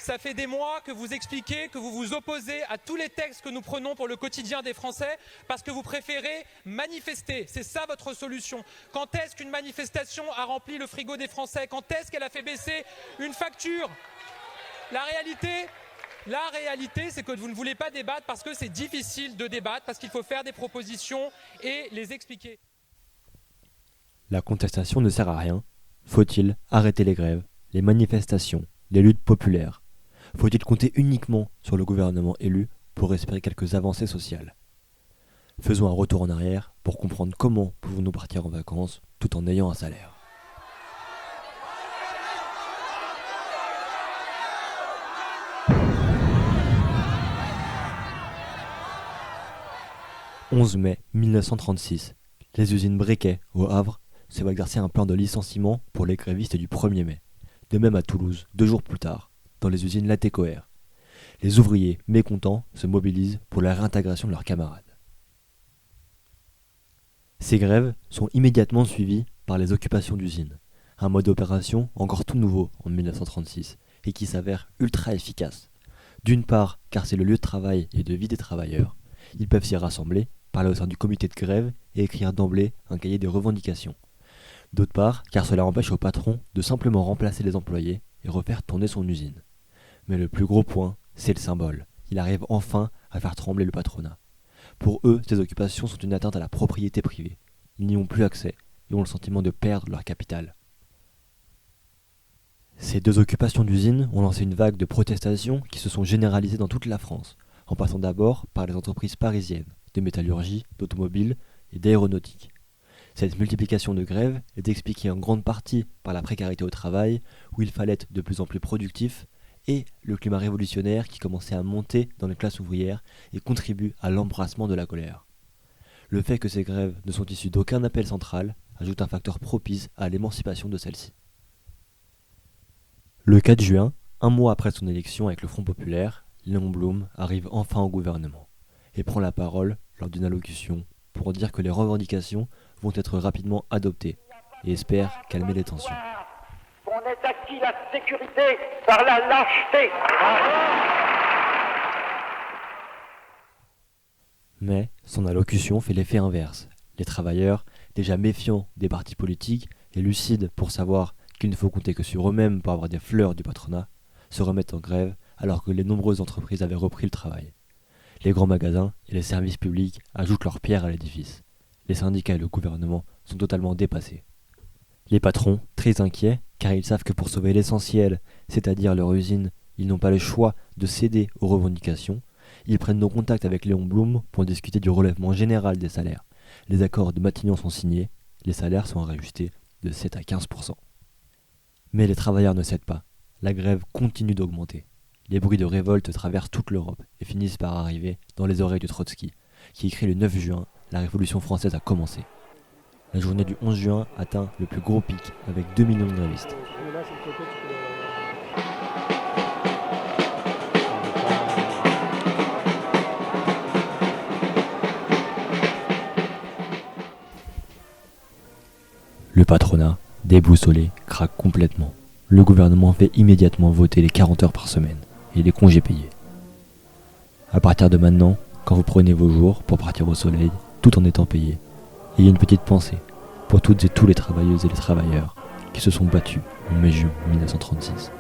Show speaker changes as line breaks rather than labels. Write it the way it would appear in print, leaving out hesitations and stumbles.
Ça fait des mois que vous expliquez que vous vous opposez à tous les textes que nous prenons pour le quotidien des Français parce que vous préférez manifester. C'est ça votre solution. Quand est-ce qu'une manifestation a rempli le frigo des Français? Quand est-ce qu'elle a fait baisser une facture? La réalité, c'est que vous ne voulez pas débattre parce que c'est difficile de débattre, parce qu'il faut faire des propositions et les expliquer.
La contestation ne sert à rien. Faut-il arrêter les grèves, les manifestations, les luttes populaires? Faut-il compter uniquement sur le gouvernement élu pour espérer quelques avancées sociales? Faisons un retour en arrière pour comprendre comment pouvons-nous partir en vacances tout en ayant un salaire. « 11 mai 1936, les usines Briquet, au Havre, se voient exercer un plan de licenciement pour les grévistes du 1er mai. De même à Toulouse, 2 jours plus tard, dans les usines Latécoère. Les ouvriers, mécontents, se mobilisent pour la réintégration de leurs camarades. Ces grèves sont immédiatement suivies par les occupations d'usines, un mode d'opération encore tout nouveau en 1936 et qui s'avère ultra efficace. D'une part, car c'est le lieu de travail et de vie des travailleurs, ils peuvent s'y rassembler, parler au sein du comité de grève et écrire d'emblée un cahier de revendications. D'autre part, car cela empêche au patron de simplement remplacer les employés et refaire tourner son usine. Mais le plus gros point, c'est le symbole. Il arrive enfin à faire trembler le patronat. Pour eux, ces occupations sont une atteinte à la propriété privée. Ils n'y ont plus accès et ont le sentiment de perdre leur capital. Ces 2 occupations d'usines ont lancé une vague de protestations qui se sont généralisées dans toute la France, en passant d'abord par les entreprises parisiennes, de métallurgie, d'automobile et d'aéronautique. Cette multiplication de grèves est expliquée en grande partie par la précarité au travail, où il fallait être de plus en plus productif, et le climat révolutionnaire qui commençait à monter dans les classes ouvrières et contribue à l'embrassement de la colère. Le fait que ces grèves ne sont issues d'aucun appel central ajoute un facteur propice à l'émancipation de celle-ci. Le 4 juin, un mois après son élection avec le Front populaire, Léon Blum arrive enfin au gouvernement et prend la parole lors d'une allocution pour dire que les revendications vont être rapidement adoptées et espère calmer les tensions.
On est acquis la sécurité par la lâcheté.
Mais son allocution fait l'effet inverse. Les travailleurs, déjà méfiants des partis politiques et lucides pour savoir qu'il ne faut compter que sur eux-mêmes pour avoir des fleurs du patronat, se remettent en grève alors que les nombreuses entreprises avaient repris le travail. Les grands magasins et les services publics ajoutent leur pierre à l'édifice. Les syndicats et le gouvernement sont totalement dépassés. Les patrons, très inquiets, car ils savent que pour sauver l'essentiel, c'est-à-dire leur usine, ils n'ont pas le choix de céder aux revendications, ils prennent donc contact avec Léon Blum pour discuter du relèvement général des salaires. Les accords de Matignon sont signés, les salaires sont réajustés de 7 à 15%. Mais les travailleurs ne cèdent pas. La grève continue d'augmenter. Les bruits de révolte traversent toute l'Europe et finissent par arriver dans les oreilles de Trotsky, qui écrit le 9 juin « La Révolution française a commencé ». La journée du 11 juin atteint le plus gros pic avec 2 millions de grévistes. Le patronat, déboussolé, craque complètement. Le gouvernement fait immédiatement voter les 40 heures par semaine et les congés payés. À partir de maintenant, quand vous prenez vos jours pour partir au soleil, tout en étant payé, ayez une petite pensée pour toutes et tous les travailleuses et les travailleurs qui se sont battus en mai-juin 1936.